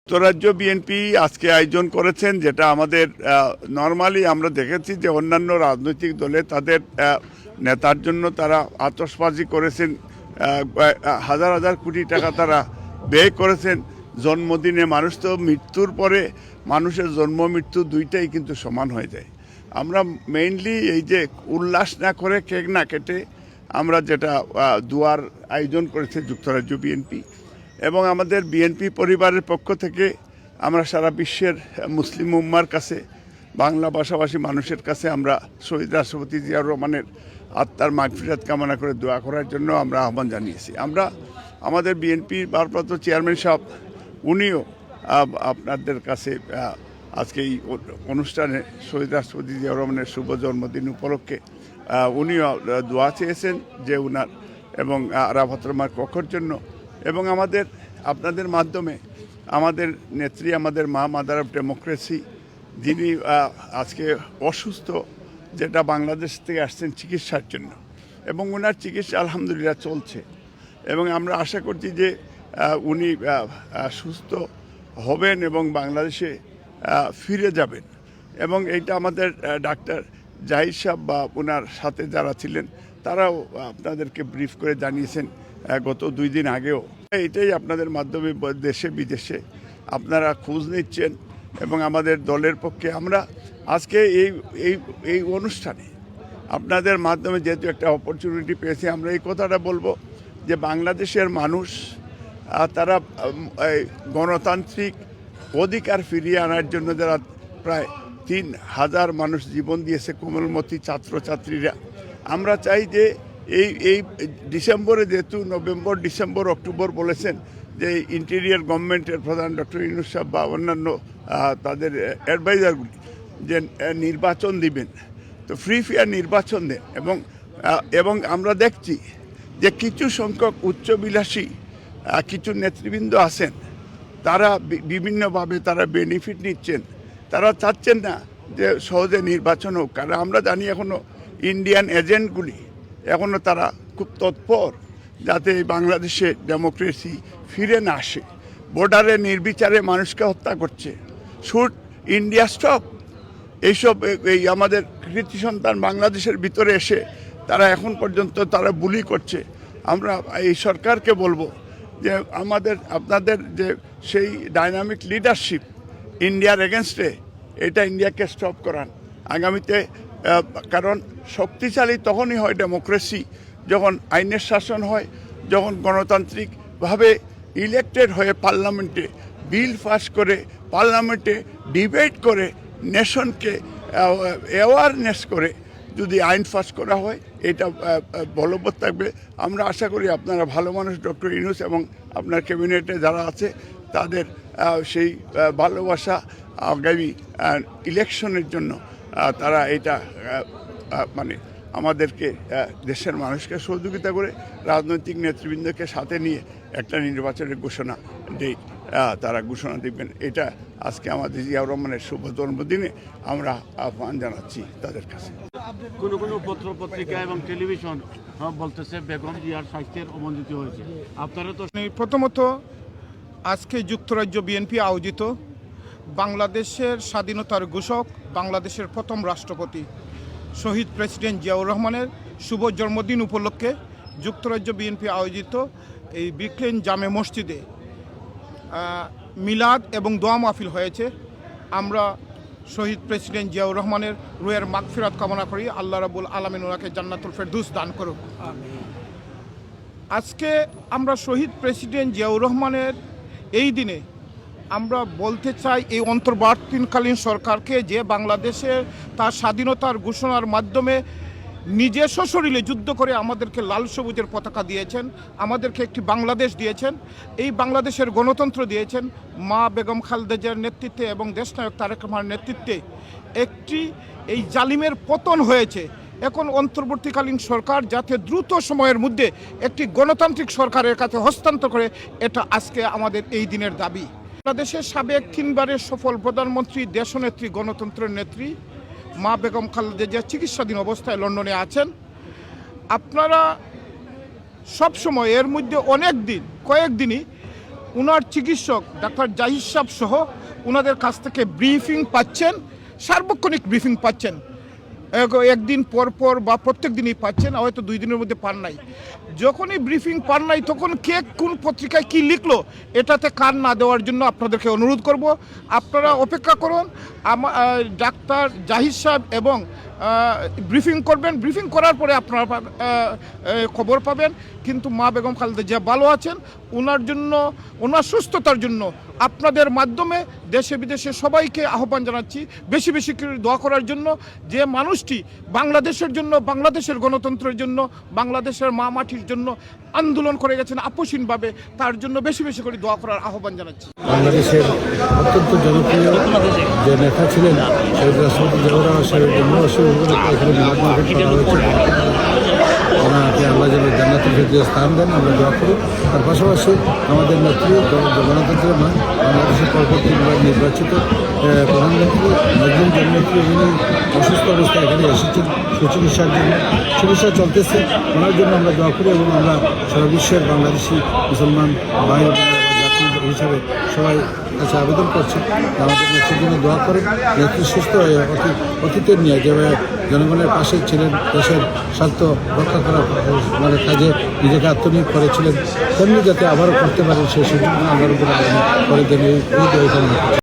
যুক্তরাজ্য বিএনপি আজকে আয়োজন করেছেন, যেটা আমাদের নর্মালি আমরা দেখেছি যে অন্যান্য রাজনৈতিক দলে তাদের নেতার জন্য তারা আতশবাজি করেছেন, হাজার হাজার কোটি টাকা তারা ব্যয় করেছেন জন্মদিনে। মানুষ তো মৃত্যুর পরে মানুষের জন্ম মৃত্যু দুইটাই কিন্তু সমান হয়ে যায়। আমরা মেইনলি এই যে উল্লাস না করে কেক না কেটে আমরা যেটা দুয়ার আয়োজন করেছে যুক্তরাজ্য বিএনপি এবং আমাদের বিএনপি পরিবারের পক্ষ থেকে আমরা সারা বিশ্বের মুসলিম উম্মার কাছে, বাংলা ভাষাভাষী মানুষের কাছে আমরা শহীদ রাষ্ট্রপতি জিয়াউর রহমানের আত্মার মাগফিরাত কামনা করে দোয়া করার জন্য আমরা আহ্বান জানিয়েছি। আমরা আমাদের বিএনপির ভারপ্রাপ্ত চেয়ারম্যান সাহেব উনিও আপনাদের কাছে আজকে এই অনুষ্ঠানে শহীদ রাষ্ট্রপতি জিয়াউর রহমানের শুভ জন্মদিন উপলক্ষে উনিও দোয়া চেয়েছেন যে উনার এবং আরাফাত রহমান কক্ষর জন্য, এবং আমাদের আপনাদের মাধ্যমে আমাদের নেত্রী, আমাদের মা, মাদার অফ ডেমোক্রেসি, যিনি আজকে অসুস্থ, যেটা বাংলাদেশ থেকে আসছেন চিকিৎসার জন্য, এবং ওনার চিকিৎসা আলহামদুলিল্লাহ চলছে এবং আমরা আশা করছি যে উনি সুস্থ হবেন এবং বাংলাদেশে ফিরে যাবেন। এবং এইটা আমাদের ডাক্তার জাহিদ সাহেব বা ওনার সাথে যারা ছিলেন তারাও আপনাদেরকে ব্রিফ করে জানিয়েছেন গত 2 দিন আগেও। এটাই আপনাদের মাধ্যমে দেশে বিদেশে আপনারা খোঁজ নিচ্ছেন এবং আমাদের দলের পক্ষে আমরা আজকে এই অনুষ্ঠানে আপনাদের মাধ্যমে যেহেতু একটা অপরচুনিটি পেয়েছি, আমরা এই কথাটা বলবো যে বাংলাদেশের মানুষ তারা গণতান্ত্রিক অধিকার ফিরিয়ে আনার জন্য যারা প্রায় 3000 মানুষ জীবন দিয়েছে, কোমলমতি ছাত্রছাত্রীরা, আমরা চাই যে এই ডিসেম্বরে, যেহেতু নভেম্বর, ডিসেম্বর, অক্টোবর বলেছেন যে ইন্টেরিয়র গভর্নমেন্টের প্রধান ডক্টর ইউনূস সাহেব বা অন্যান্য তাদের অ্যাডভাইজারগুলি যে নির্বাচন দিবেন, তো ফ্রি ফেয়ার নির্বাচন দেন। এবং আমরা দেখছি যে কিছু সংখ্যক উচ্চবিলাসী কিছু নেতৃবৃন্দ আছেন, তারা বিভিন্নভাবে তারা বেনিফিট নিচ্ছেন, তারা চাচ্ছেন না যে সহজে নির্বাচন হোক। কারণ আমরা জানি এখনও ইন্ডিয়ান এজেন্টগুলি এখনও তারা খুব তৎপর যাতে বাংলাদেশে ডেমোক্রেসি ফিরে না আসে। বর্ডারে নির্বিচারে মানুষকে হত্যা করছে, শুট ইন্ডিয়া স্টপ, এইসব এই আমাদের কৃতি সন্তান বাংলাদেশের ভিতরে এসে তারা এখন পর্যন্ত তারা বুলি করছে। আমরা এই সরকারকে বলবো যে আপনাদের যে সেই ডাইনামিক লিডারশিপ ইন্ডিয়ার এগেনস্টে, এটা ইন্ডিয়াকে স্টপ করান আগামীতে। কারণ শক্তিশালী তখনই হয় ডেমোক্রেসি যখন আইনের শাসন হয়, যখন গণতান্ত্রিকভাবে ইলেক্টেড হয়ে পার্লামেন্টে বিল পাস করে, পার্লামেন্টে ডিবেট করে, নেশনকে অ্যাওয়ারনেস করে যদি আইন পাস করা হয়, এটা বলবৎ থাকবে। আমরা আশা করি আপনারা ভালো মানুষ, ডক্টর ইউনূস এবং আপনার ক্যাবিনেটে যারা আছে তাদের সেই ভালোবাসা আগামী ইলেকশনের জন্য তারা এটা মানে আমাদেরকে, দেশের মানুষকে সহযোগিতা করে রাজনৈতিক নেতৃবৃন্দকে সাথে নিয়ে একটা নির্বাচনের ঘোষণা ডেট তারা ঘোষণা দেবেন। এটা আজকে আমাদের জিয়াউর রহমানের শুভ জন্মদিনে আমরা আহ্বান জানাচ্ছি তাদের কাছে। কোনো পত্র পত্রিকা এবং টেলিভিশন বলতেছে বেগম জিয়ার স্বাস্থ্যের অবনতি হয়েছে। আপনারা তো প্রথমত আজকে যুক্তরাজ্য বিএনপি আয়োজিত বাংলাদেশের স্বাধীনতার ঘোষক, বাংলাদেশের প্রথম রাষ্ট্রপতি শহীদ প্রেসিডেন্ট জিয়াউর রহমানের শুভ জন্মদিন উপলক্ষে যুক্তরাজ্য বিএনপি আয়োজিত এই ব্রিকলেন জামে মসজিদে মিলাদ এবং দোয়া মাহফিল হয়েছে। আমরা শহীদ প্রেসিডেন্ট জিয়াউর রহমানের রুহের মাগফিরাত কামনা করি, আল্লাহ রাব্বুল আলামিন ওনাকে জান্নাতুল ফেরদৌস দান করুক। আজকে আমরা শহীদ প্রেসিডেন্ট জিয়াউর রহমানের এই দিনে আমরা বলতে চাই এই অন্তর্বর্তীকালীন সরকারকে যে বাংলাদেশে তার স্বাধীনতার ঘোষণার মাধ্যমে নিজে সশরীরে যুদ্ধ করে আমাদেরকে লাল সবুজের পতাকা দিয়েছেন, আমাদেরকে একটি বাংলাদেশ দিয়েছেন, এই বাংলাদেশের গণতন্ত্র দিয়েছেন মা বেগম খালেদা জিয়ার নেতৃত্বে এবং দেশনায়ক তারেক রহমানের নেতৃত্বে। একটি এই জালিমের পতন হয়েছে। এখন অন্তর্বর্তীকালীন সরকার যাতে দ্রুত সময়ের মধ্যে একটি গণতান্ত্রিক সরকারের কাছে হস্তান্তর করে, এটা আজকে আমাদের এই দিনের দাবি। বাংলাদেশের সাবেক 3 বারের সফল প্রধানমন্ত্রী, দেশনেত্রী, গণতন্ত্রের নেত্রী মা বেগম খালেদা জিয়া চিকিৎসাধীন অবস্থায় লন্ডনে আছেন। আপনারা সবসময় এর মধ্যে কয়েকদিনই উনার চিকিৎসক ডাক্তার জাহিদ সাহেব সহ ওনাদের কাছ থেকে ব্রিফিং পাচ্ছেন, সার্বক্ষণিক ব্রিফিং পাচ্ছেন। একদিন পর পর বা প্রত্যেক দিনই পাচ্ছেন, হয়তো 2 দিনের মধ্যে পান নাই। যখনই ব্রিফিং পান নাই তখন কে কোন পত্রিকায় কি লিখলো এটাতে কান না দেওয়ার জন্য আপনাদেরকে অনুরোধ করব। আপনারা অপেক্ষা করুন, ডাক্তার জাহিদ সাহেব এবং ব্রিফিং করবেন, ব্রিফিং করার পরে আপনারা খবর পাবেন। কিন্তু মা বেগম খালেদা জিয়া ভালো আছেন, ওনার জন্য, ওনার সুস্থতার জন্য আপনাদের মাধ্যমে দেশে বিদেশে সবাইকে আহ্বান জানাচ্ছি বেশি বেশি করে দোয়া করার জন্য। যে মানুষটি বাংলাদেশের জন্য, বাংলাদেশের গণতন্ত্রের জন্য, বাংলাদেশের মা মাটির জন্য আন্দোলন করে গেছেন আপসহীনভাবে, তার জন্য বেশি বেশি করে দোয়া করার আহ্বান জানাচ্ছি। বাংলাদেশের অত্যন্ত জনপ্রিয় যে নেতা ছিলেন শহীদ রাষ্ট্রপতি জিয়াউর রহমান সাহেবের জন্মবার্ষিকী উপলক্ষে এখানে মিলাদ মাহফিল করা হয়েছে। ওনাকে আল্লাহ যেন জান্নাতুল ফেরদৌসে স্থান দেন, আমরা দোয়া করি। তার পাশাপাশি আমাদের নেত্রী, গণতন্ত্রের মা, বাংলাদেশের পরবর্তীবার নির্বাচিত প্রধানমন্ত্রী নজরুল জননেত্রী, উনি অসুস্থ অবস্থায় এখানে এসেছেন সুচিকিৎসার জন্য, চিকিৎসা চলতেছে, ওনার জন্য আমরা দোয়া করি। এবং আমরা সারা বিশ্বের বাংলাদেশি মুসলমান ভাই জাতি হিসাবে সবাই কাছে আবেদন করছি আমাদের নেত্রীর জন্য দোয়া করেন। নেত্রী সুস্থ হয়ে অতীতের নিয়ে যেভাবে জনগণের পাশে ছিলেন, দেশের স্বার্থ রক্ষা করার কাজে নিজেকে আত্মনিয়োগ করেছিলেন, তেমনি যাতে আবারও করতে পারেন সেই সুযোগ আল্লাহর উপর করে দেন, এই দোয়া কামনা করছি।